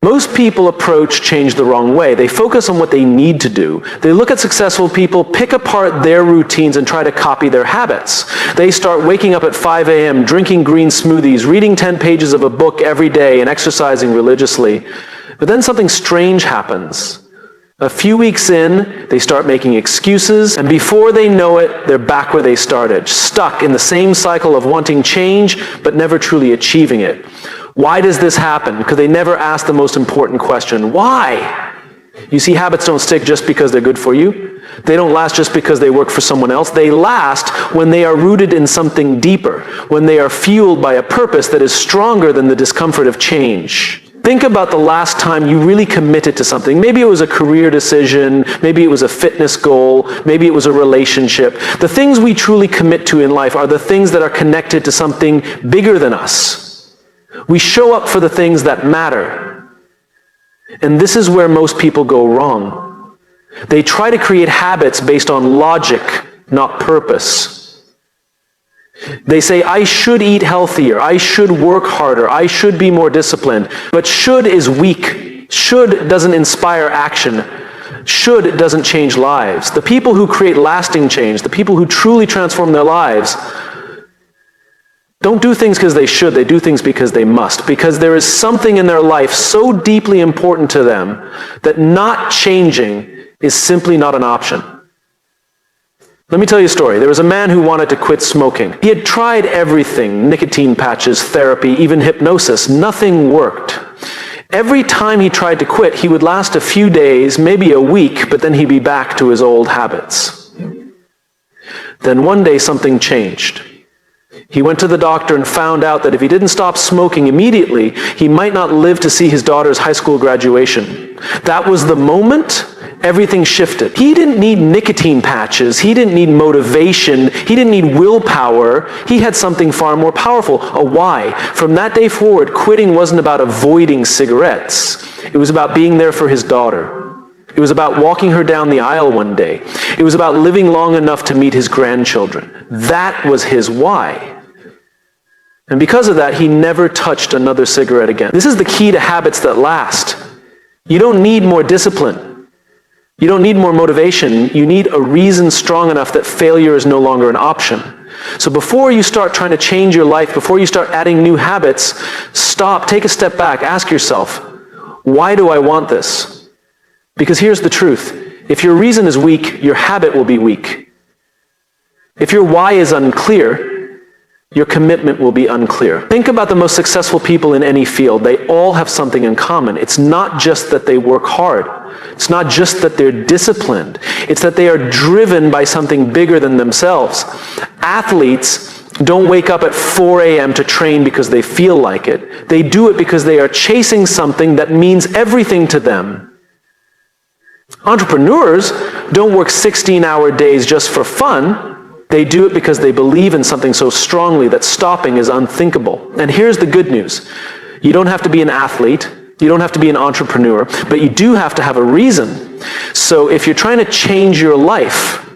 Most people approach change the wrong way. They focus on what they need to do. They look at successful people, pick apart their routines, and try to copy their habits. They start waking up at 5 a.m., drinking green smoothies, reading 10 pages of a book every day, and exercising religiously. But then something strange happens. A few weeks in, they start making excuses, and before they know it, they're back where they started, stuck in the same cycle of wanting change, but never truly achieving it. Why does this happen? Because they never ask the most important question. Why? You see, habits don't stick just because they're good for you. They don't last just because they work for someone else. They last when they are rooted in something deeper, when they are fueled by a purpose that is stronger than the discomfort of change. Think about the last time you really committed to something. Maybe it was a career decision, maybe it was a fitness goal, maybe it was a relationship. The things we truly commit to in life are the things that are connected to something bigger than us. We show up for the things that matter. And this is where most people go wrong. They try to create habits based on logic, not purpose. They say, I should eat healthier, I should work harder, I should be more disciplined. But should is weak. Should doesn't inspire action. Should doesn't change lives. The people who create lasting change, the people who truly transform their lives, don't do things because they should, they do things because they must. Because there is something in their life so deeply important to them that not changing is simply not an option. Let me tell you a story. There was a man who wanted to quit smoking. He had tried everything, nicotine patches, therapy, even hypnosis. Nothing worked. Every time he tried to quit, he would last a few days, maybe a week, but then he'd be back to his old habits. Then one day something changed. He went to the doctor and found out that if he didn't stop smoking immediately, he might not live to see his daughter's high school graduation. That was the moment everything shifted. He didn't need nicotine patches. He didn't need motivation. He didn't need willpower. He had something far more powerful, a why. From that day forward, quitting wasn't about avoiding cigarettes. It was about being there for his daughter. It was about walking her down the aisle one day. It was about living long enough to meet his grandchildren. That was his why. And because of that, he never touched another cigarette again. This is the key to habits that last. You don't need more discipline. You don't need more motivation. You need a reason strong enough that failure is no longer an option. So before you start trying to change your life, before you start adding new habits, stop, take a step back, ask yourself, why do I want this? Because here's the truth. If your reason is weak, your habit will be weak. If your why is unclear, your commitment will be unclear. Think about the most successful people in any field. They all have something in common. It's not just that they work hard. It's not just that they're disciplined. It's that they are driven by something bigger than themselves. Athletes don't wake up at 4 a.m. to train because they feel like it. They do it because they are chasing something that means everything to them. Entrepreneurs don't work 16-hour days just for fun. They do it because they believe in something so strongly that stopping is unthinkable. And here's the good news. You don't have to be an athlete. You don't have to be an entrepreneur. But you do have to have a reason. So if you're trying to change your life,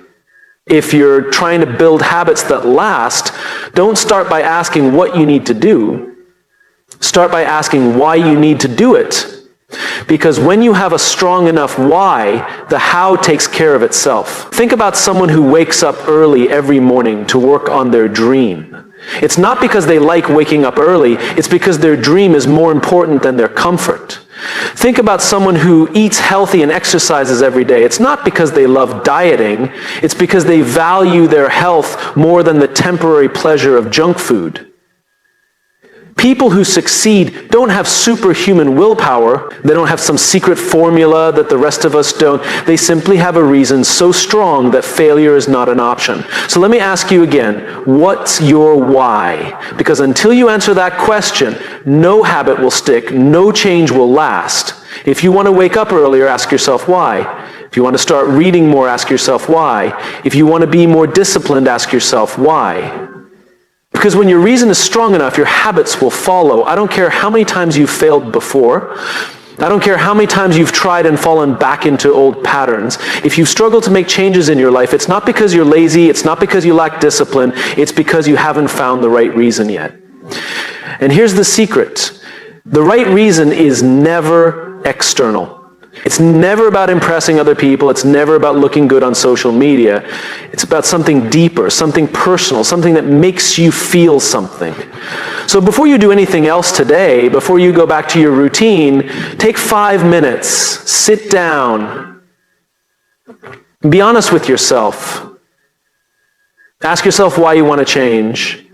if you're trying to build habits that last, don't start by asking what you need to do. Start by asking why you need to do it. Because when you have a strong enough why, the how takes care of itself. Think about someone who wakes up early every morning to work on their dream. It's not because they like waking up early, it's because their dream is more important than their comfort. Think about someone who eats healthy and exercises every day. It's not because they love dieting, it's because they value their health more than the temporary pleasure of junk food. People who succeed don't have superhuman willpower. They don't have some secret formula that the rest of us don't. They simply have a reason so strong that failure is not an option. So let me ask you again, what's your why? Because until you answer that question, no habit will stick, no change will last. If you want to wake up earlier, ask yourself why. If you want to start reading more, ask yourself why. If you want to be more disciplined, ask yourself why. Because when your reason is strong enough, your habits will follow. I don't care how many times you've failed before. I don't care how many times you've tried and fallen back into old patterns. If you struggle to make changes in your life, it's not because you're lazy, it's not because you lack discipline, it's because you haven't found the right reason yet. And here's the secret. The right reason is never external. It's never about impressing other people. It's never about looking good on social media. It's about something deeper, something personal, something that makes you feel something. So before you do anything else today, before you go back to your routine, take 5 minutes, sit down, be honest with yourself. Ask yourself why you want to change.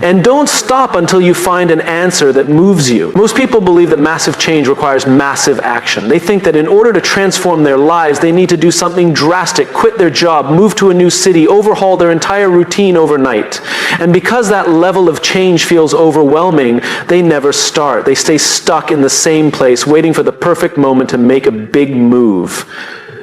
And don't stop until you find an answer that moves you. Most people believe that massive change requires massive action. They think that in order to transform their lives, they need to do something drastic, quit their job, move to a new city, overhaul their entire routine overnight. And because that level of change feels overwhelming, they never start. They stay stuck in the same place, waiting for the perfect moment to make a big move.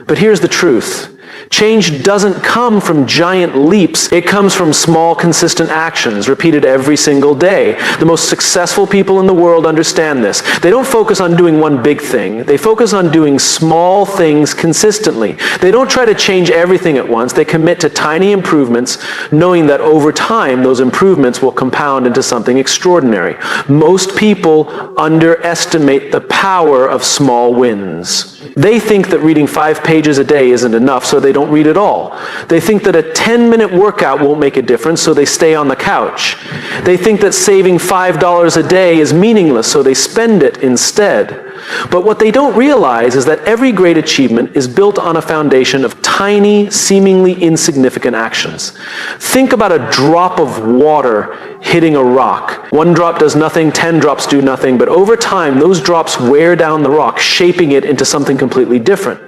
But here's the truth. Change doesn't come from giant leaps. It comes from small, consistent actions repeated every single day. The most successful people in the world understand this. They don't focus on doing one big thing. They focus on doing small things consistently. They don't try to change everything at once. They commit to tiny improvements, knowing that over time, those improvements will compound into something extraordinary. Most people underestimate the power of small wins. They think that reading 5 pages a day isn't enough, so they don't read at all. They think that a 10-minute workout won't make a difference, so they stay on the couch. They think that saving $5 a day is meaningless, so they spend it instead. But what they don't realize is that every great achievement is built on a foundation of tiny, seemingly insignificant actions. Think about a drop of water hitting a rock. 1 drop does nothing, 10 drops do nothing, but over time, those drops wear down the rock, shaping it into something completely different.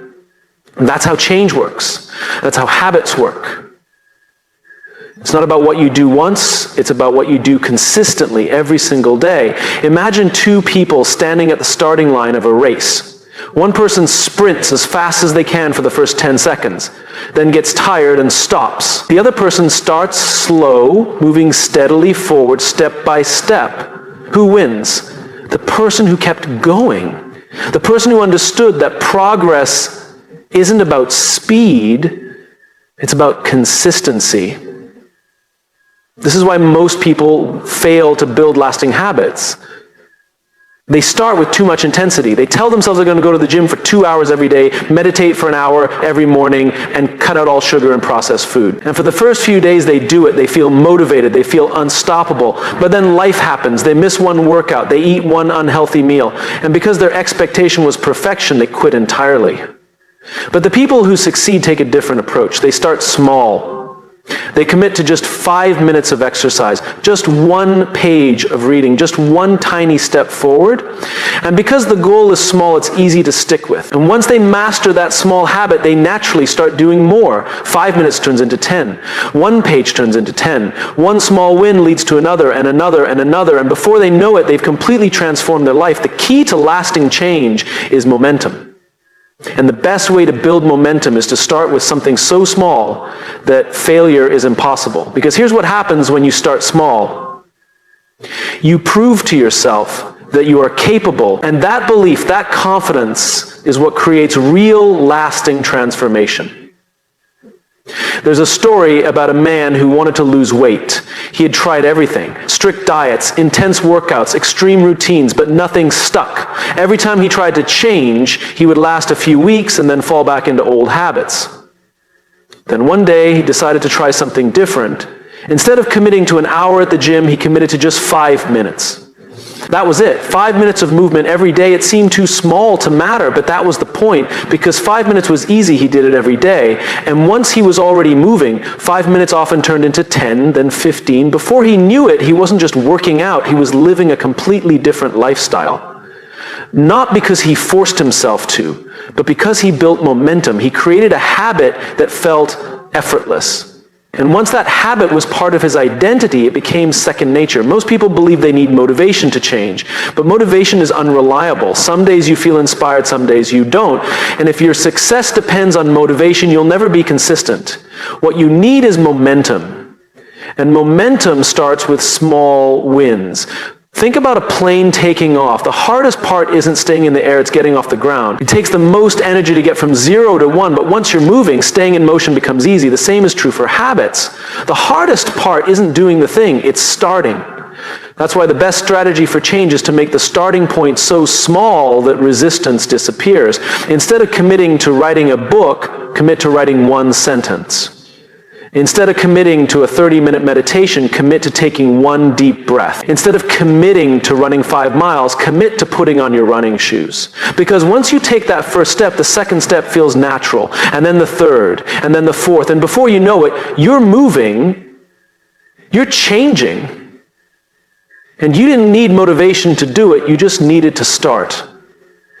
And that's how change works. That's how habits work. It's not about what you do once, it's about what you do consistently every single day. Imagine 2 people standing at the starting line of a race. One person sprints as fast as they can for the first 10 seconds, then gets tired and stops. The other person starts slow, moving steadily forward step by step. Who wins? The person who kept going. The person who understood that progress isn't about speed, it's about consistency. This is why most people fail to build lasting habits. They start with too much intensity. They tell themselves they're going to go to the gym for 2 hours every day, meditate for an hour every morning, and cut out all sugar and processed food. And for the first few days they do it, they feel motivated, they feel unstoppable. But then life happens. They miss one workout, they eat one unhealthy meal. And because their expectation was perfection, they quit entirely. But the people who succeed take a different approach. They start small. They commit to just 5 minutes of exercise, just 1 page of reading, just 1 tiny step forward. And because the goal is small, it's easy to stick with. And once they master that small habit, they naturally start doing more. 5 minutes turns into 10. 1 page turns into 10. 1 small win leads to another and another and another. And before they know it, they've completely transformed their life. The key to lasting change is momentum. And the best way to build momentum is to start with something so small that failure is impossible. Because here's what happens when you start small. You prove to yourself that you are capable, and that belief, that confidence, is what creates real, lasting transformation. There's a story about a man who wanted to lose weight. He had tried everything. Strict diets, intense workouts, extreme routines, but nothing stuck. Every time he tried to change, he would last a few weeks and then fall back into old habits. Then one day, he decided to try something different. Instead of committing to an hour at the gym, he committed to just 5 minutes. That was it. 5 minutes of movement every day. It seemed too small to matter, but that was the point. Because 5 minutes was easy, he did it every day. And once he was already moving, 5 minutes often turned into 10, then 15. Before he knew it, he wasn't just working out, he was living a completely different lifestyle. Not because he forced himself to, but because he built momentum. He created a habit that felt effortless. And once that habit was part of his identity, it became second nature. Most people believe they need motivation to change, but motivation is unreliable. Some days you feel inspired, some days you don't. And if your success depends on motivation, you'll never be consistent. What you need is momentum. And momentum starts with small wins. Think about a plane taking off. The hardest part isn't staying in the air, it's getting off the ground. It takes the most energy to get from 0 to 1, but once you're moving, staying in motion becomes easy. The same is true for habits. The hardest part isn't doing the thing, it's starting. That's why the best strategy for change is to make the starting point so small that resistance disappears. Instead of committing to writing a book, commit to writing one sentence. Instead of committing to a 30-minute meditation, commit to taking one deep breath. Instead of committing to running 5 miles, commit to putting on your running shoes. Because once you take that first step, the second step feels natural, and then the third, and then the fourth, and before you know it, you're moving, you're changing, and you didn't need motivation to do it, you just needed to start.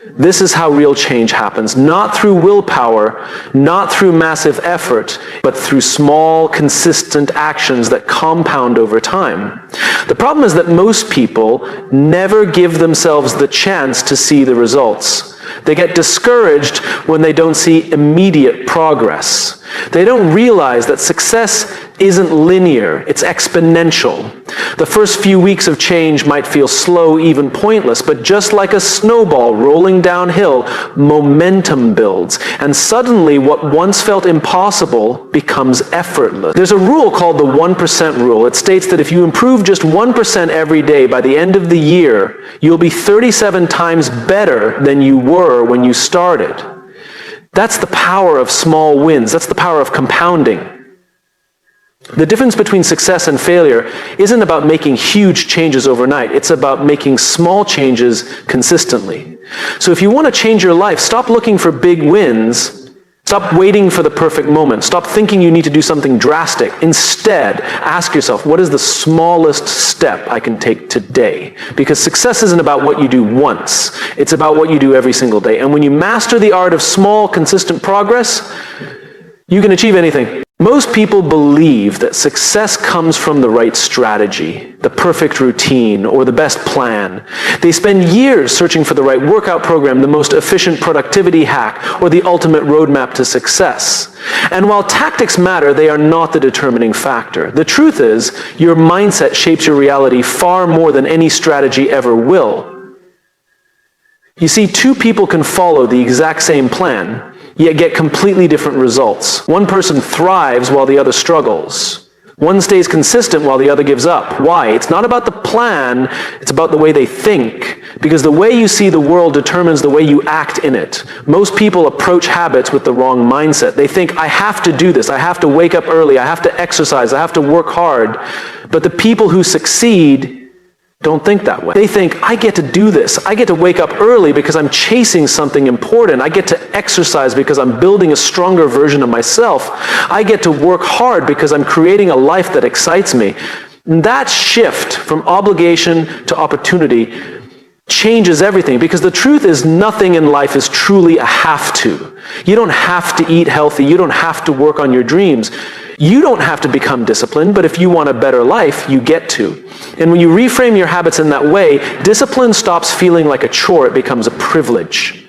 This is how real change happens, not through willpower, not through massive effort, but through small, consistent actions that compound over time. The problem is that most people never give themselves the chance to see the results. They get discouraged when they don't see immediate progress. They don't realize that success isn't linear, it's exponential. The first few weeks of change might feel slow, even pointless, but just like a snowball rolling downhill, momentum builds, and suddenly what once felt impossible becomes effortless. There's a rule called the 1% rule. It states that if you improve just 1% every day, by the end of the year, you'll be 37 times better than you were when you started. That's the power of small wins. That's the power of compounding. The difference between success and failure isn't about making huge changes overnight. It's about making small changes consistently. So if you want to change your life, stop looking for big wins. Stop waiting for the perfect moment. Stop thinking you need to do something drastic. Instead, ask yourself, what is the smallest step I can take today? Because success isn't about what you do once. It's about what you do every single day. And when you master the art of small, consistent progress, you can achieve anything. Most people believe that success comes from the right strategy, the perfect routine, or the best plan. They spend years searching for the right workout program, the most efficient productivity hack, or the ultimate roadmap to success. And while tactics matter, they are not the determining factor. The truth is, your mindset shapes your reality far more than any strategy ever will. You see, two people can follow the exact same plan, yet get completely different results. One person thrives while the other struggles. One stays consistent while the other gives up. Why? It's not about the plan, it's about the way they think. Because the way you see the world determines the way you act in it. Most people approach habits with the wrong mindset. They think, I have to do this, I have to wake up early, I have to exercise, I have to work hard. But the people who succeed don't think that way. They think, I get to do this. I get to wake up early because I'm chasing something important. I get to exercise because I'm building a stronger version of myself. I get to work hard because I'm creating a life that excites me. And that shift from obligation to opportunity changes everything, because the truth is nothing in life is truly a have to. You don't have to eat healthy. You don't have to work on your dreams. You don't have to become disciplined, but if you want a better life, you get to. And when you reframe your habits in that way, discipline stops feeling like a chore, it becomes a privilege.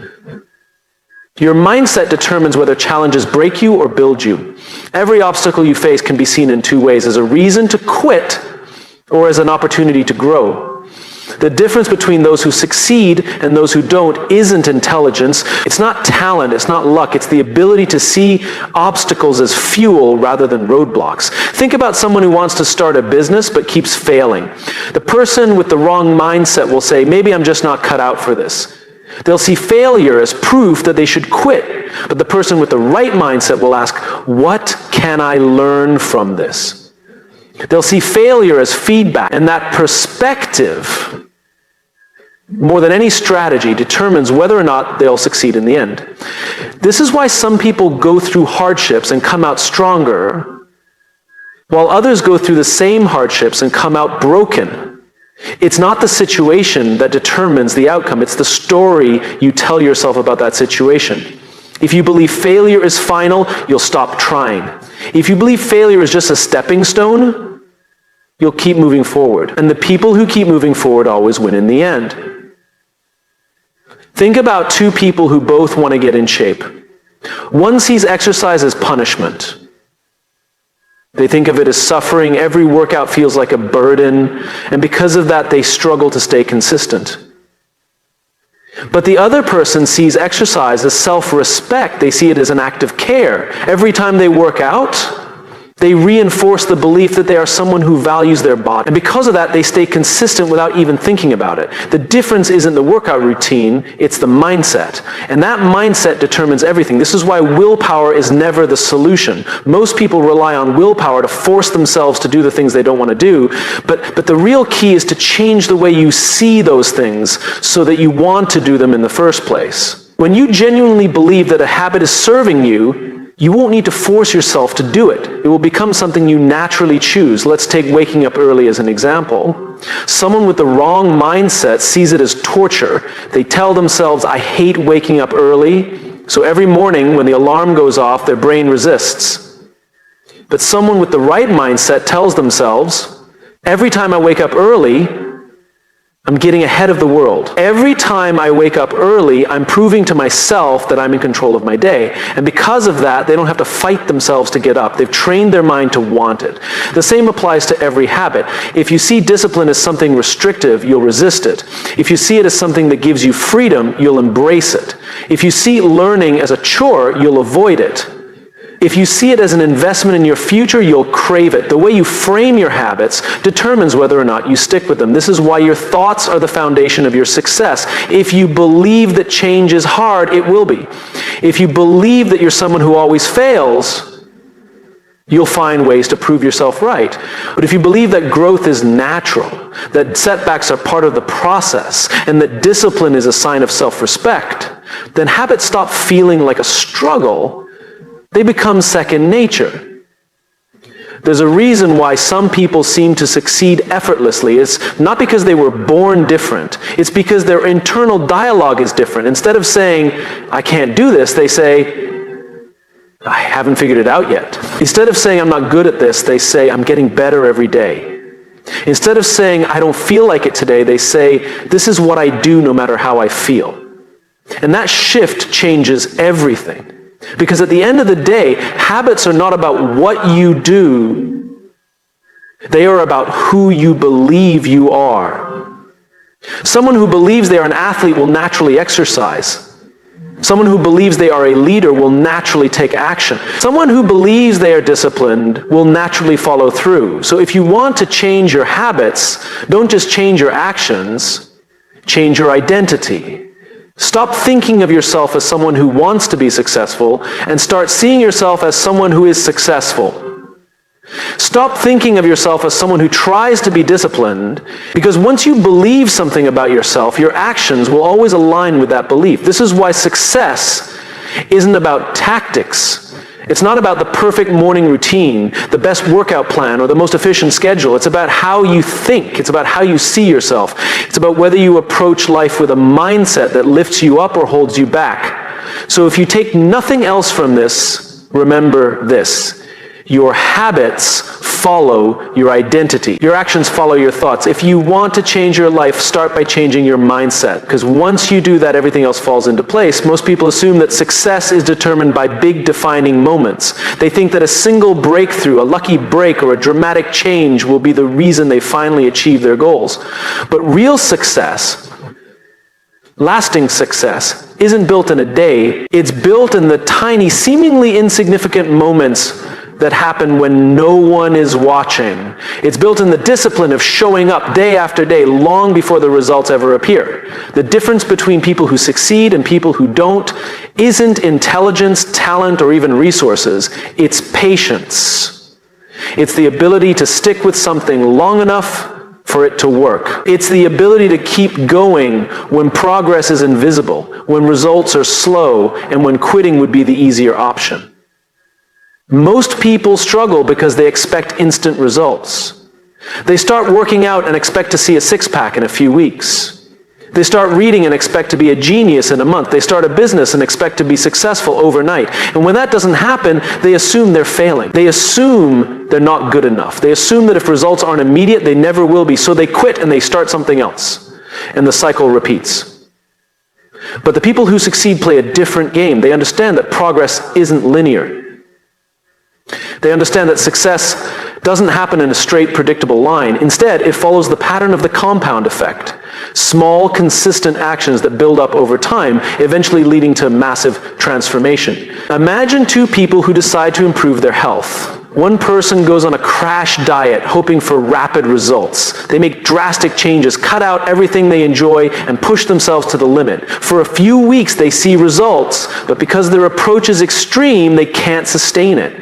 Your mindset determines whether challenges break you or build you. Every obstacle you face can be seen in two ways, as a reason to quit or as an opportunity to grow. The difference between those who succeed and those who don't isn't intelligence. It's not talent, it's not luck. It's the ability to see obstacles as fuel rather than roadblocks. Think about someone who wants to start a business but keeps failing. The person with the wrong mindset will say, maybe I'm just not cut out for this. They'll see failure as proof that they should quit. But the person with the right mindset will ask, what can I learn from this? They'll see failure as feedback, and that perspective, more than any strategy, determines whether or not they'll succeed in the end. This is why some people go through hardships and come out stronger, while others go through the same hardships and come out broken. It's not the situation that determines the outcome, it's the story you tell yourself about that situation. If you believe failure is final, you'll stop trying. If you believe failure is just a stepping stone, you'll keep moving forward. And the people who keep moving forward always win in the end. Think about two people who both want to get in shape. One sees exercise as punishment. They think of it as suffering. Every workout feels like a burden. And because of that, they struggle to stay consistent. But the other person sees exercise as self-respect. They see it as an act of care. Every time they work out, They reinforce the belief that they are someone who values their body. And because of that, they stay consistent without even thinking about it. The difference isn't the workout routine, it's the mindset. And that mindset determines everything. This is why willpower is never the solution. Most people rely on willpower to force themselves to do the things they don't want to do. But the real key is to change the way you see those things so that you want to do them in the first place. When you genuinely believe that a habit is serving you, you won't need to force yourself to do it. It will become something you naturally choose. Let's take waking up early as an example. Someone with the wrong mindset sees it as torture. They tell themselves, I hate waking up early. So every morning when the alarm goes off, their brain resists. But someone with the right mindset tells themselves, every time I wake up early, I'm getting ahead of the world. Every time I wake up early, I'm proving to myself that I'm in control of my day. And because of that, they don't have to fight themselves to get up. They've trained their mind to want it. The same applies to every habit. If you see discipline as something restrictive, you'll resist it. If you see it as something that gives you freedom, you'll embrace it. If you see learning as a chore, you'll avoid it. If you see it as an investment in your future, you'll crave it. The way you frame your habits determines whether or not you stick with them. This is why your thoughts are the foundation of your success. If you believe that change is hard, it will be. If you believe that you're someone who always fails, you'll find ways to prove yourself right. But if you believe that growth is natural, that setbacks are part of the process, and that discipline is a sign of self-respect, then habits stop feeling like a struggle. They become second nature. There's a reason why some people seem to succeed effortlessly. It's not because they were born different. It's because their internal dialogue is different. Instead of saying, I can't do this, they say, I haven't figured it out yet. Instead of saying, I'm not good at this, they say, I'm getting better every day. Instead of saying, I don't feel like it today, they say, this is what I do no matter how I feel. And that shift changes everything. Because at the end of the day, habits are not about what you do. They are about who you believe you are. Someone who believes they are an athlete will naturally exercise. Someone who believes they are a leader will naturally take action. Someone who believes they are disciplined will naturally follow through. So if you want to change your habits, don't just change your actions, change your identity. Stop thinking of yourself as someone who wants to be successful and start seeing yourself as someone who is successful. Stop thinking of yourself as someone who tries to be disciplined, because once you believe something about yourself, your actions will always align with that belief. This is why success isn't about tactics. It's not about the perfect morning routine, the best workout plan, or the most efficient schedule. It's about how you think. It's about how you see yourself. It's about whether you approach life with a mindset that lifts you up or holds you back. So if you take nothing else from this, remember this. Your habits follow your identity. Your actions follow your thoughts. If you want to change your life, start by changing your mindset. Because once you do that, everything else falls into place. Most people assume that success is determined by big defining moments. They think that a single breakthrough, a lucky break, or a dramatic change will be the reason they finally achieve their goals. But real success, lasting success, isn't built in a day. It's built in the tiny, seemingly insignificant moments that happen when no one is watching. It's built in the discipline of showing up day after day, long before the results ever appear. The difference between people who succeed and people who don't isn't intelligence, talent, or even resources. It's patience. It's the ability to stick with something long enough for it to work. It's the ability to keep going when progress is invisible, when results are slow, and when quitting would be the easier option. Most people struggle because they expect instant results. They start working out and expect to see a six-pack in a few weeks. They start reading and expect to be a genius in a month. They start a business and expect to be successful overnight. And when that doesn't happen, they assume they're failing. They assume they're not good enough. They assume that if results aren't immediate, they never will be. So they quit and they start something else. And the cycle repeats. But the people who succeed play a different game. They understand that progress isn't linear. They understand that success doesn't happen in a straight, predictable line. Instead, it follows the pattern of the compound effect. Small, consistent actions that build up over time, eventually leading to massive transformation. Imagine two people who decide to improve their health. One person goes on a crash diet hoping for rapid results. They make drastic changes, cut out everything they enjoy, and push themselves to the limit. For a few weeks they see results, but because their approach is extreme, they can't sustain it.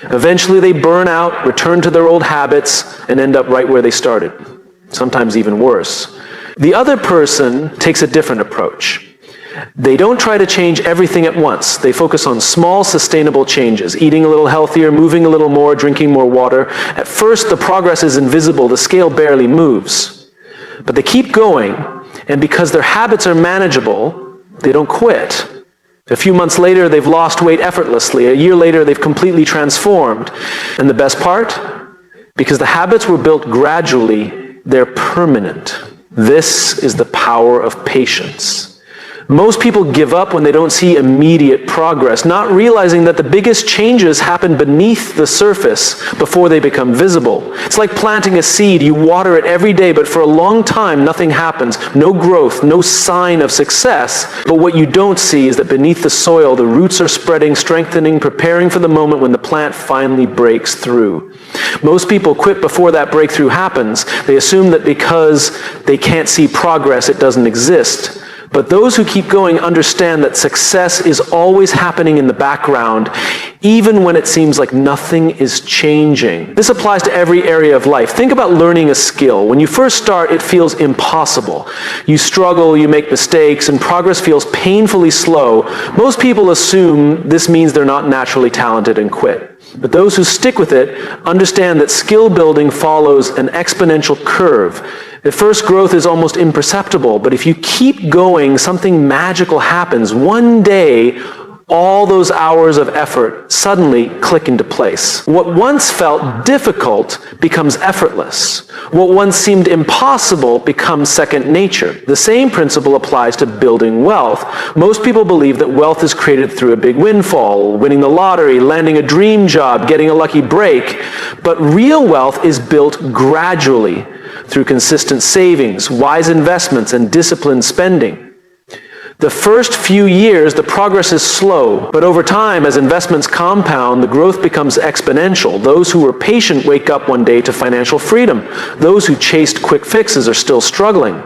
Eventually they burn out, return to their old habits, and end up right where they started. Sometimes even worse. The other person takes a different approach. They don't try to change everything at once. They focus on small, sustainable changes, eating a little healthier, moving a little more, drinking more water. At first, the progress is invisible. The scale barely moves. But they keep going, and because their habits are manageable, they don't quit. A few months later, they've lost weight effortlessly. A year later, they've completely transformed. And the best part? Because the habits were built gradually, they're permanent. This is the power of patience. Most people give up when they don't see immediate progress, not realizing that the biggest changes happen beneath the surface before they become visible. It's like planting a seed. You water it every day, but for a long time, nothing happens. No growth, no sign of success. But what you don't see is that beneath the soil, the roots are spreading, strengthening, preparing for the moment when the plant finally breaks through. Most people quit before that breakthrough happens. They assume that because they can't see progress, it doesn't exist. But those who keep going understand that success is always happening in the background, even when it seems like nothing is changing. This applies to every area of life. Think about learning a skill. When you first start, it feels impossible. You struggle, you make mistakes, and progress feels painfully slow. Most people assume this means they're not naturally talented and quit. But those who stick with it understand that skill building follows an exponential curve. At first, growth is almost imperceptible, but if you keep going, something magical happens. One day, all those hours of effort suddenly click into place. What once felt difficult becomes effortless. What once seemed impossible becomes second nature. The same principle applies to building wealth. Most people believe that wealth is created through a big windfall, winning the lottery, landing a dream job, getting a lucky break. But real wealth is built gradually through consistent savings, wise investments, and disciplined spending. The first few years, the progress is slow, but over time, as investments compound, the growth becomes exponential. Those who were patient wake up one day to financial freedom. Those who chased quick fixes are still struggling.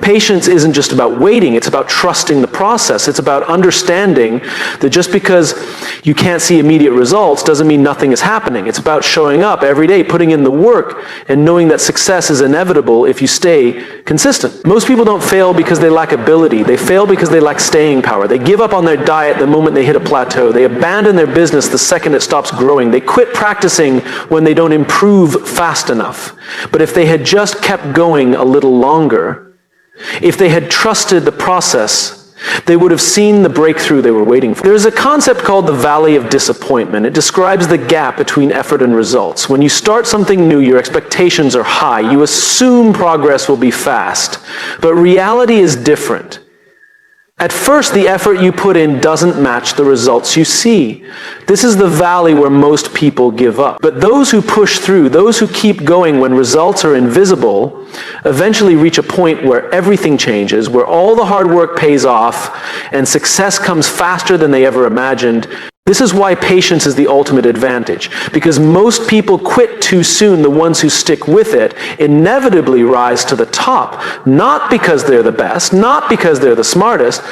Patience isn't just about waiting, it's about trusting the process. It's about understanding that just because you can't see immediate results doesn't mean nothing is happening. It's about showing up every day, putting in the work, and knowing that success is inevitable if you stay consistent. Most people don't fail because they lack ability. They fail because they lack staying power. They give up on their diet the moment they hit a plateau. They abandon their business the second it stops growing. They quit practicing when they don't improve fast enough. But if they had just kept going a little longer, if they had trusted the process, they would have seen the breakthrough they were waiting for. There's a concept called the valley of disappointment. It describes the gap between effort and results. When you start something new, your expectations are high. You assume progress will be fast. But reality is different. At first, the effort you put in doesn't match the results you see. This is the valley where most people give up. But those who push through, those who keep going when results are invisible, eventually reach a point where everything changes, where all the hard work pays off, and success comes faster than they ever imagined. This is why patience is the ultimate advantage, because most people quit too soon. The ones who stick with it inevitably rise to the top, not because they're the best, not because they're the smartest,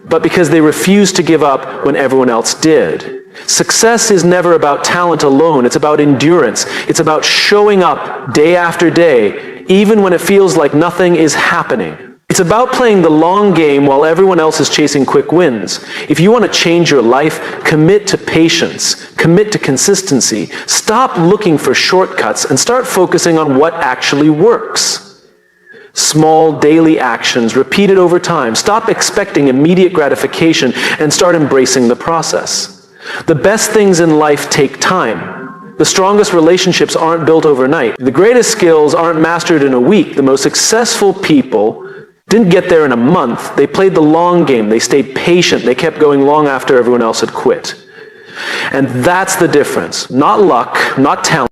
but because they refuse to give up when everyone else did. Success is never about talent alone. It's about endurance. It's about showing up day after day, even when it feels like nothing is happening. It's about playing the long game while everyone else is chasing quick wins. If you want to change your life, commit to patience, commit to consistency, stop looking for shortcuts, and start focusing on what actually works. Small daily actions repeated over time. Stop expecting immediate gratification and start embracing the process. The best things in life take time. The strongest relationships aren't built overnight. The greatest skills aren't mastered in a week. The most successful people didn't get there in a month. They played the long game. They stayed patient. They kept going long after everyone else had quit. And that's the difference. Not luck, not talent.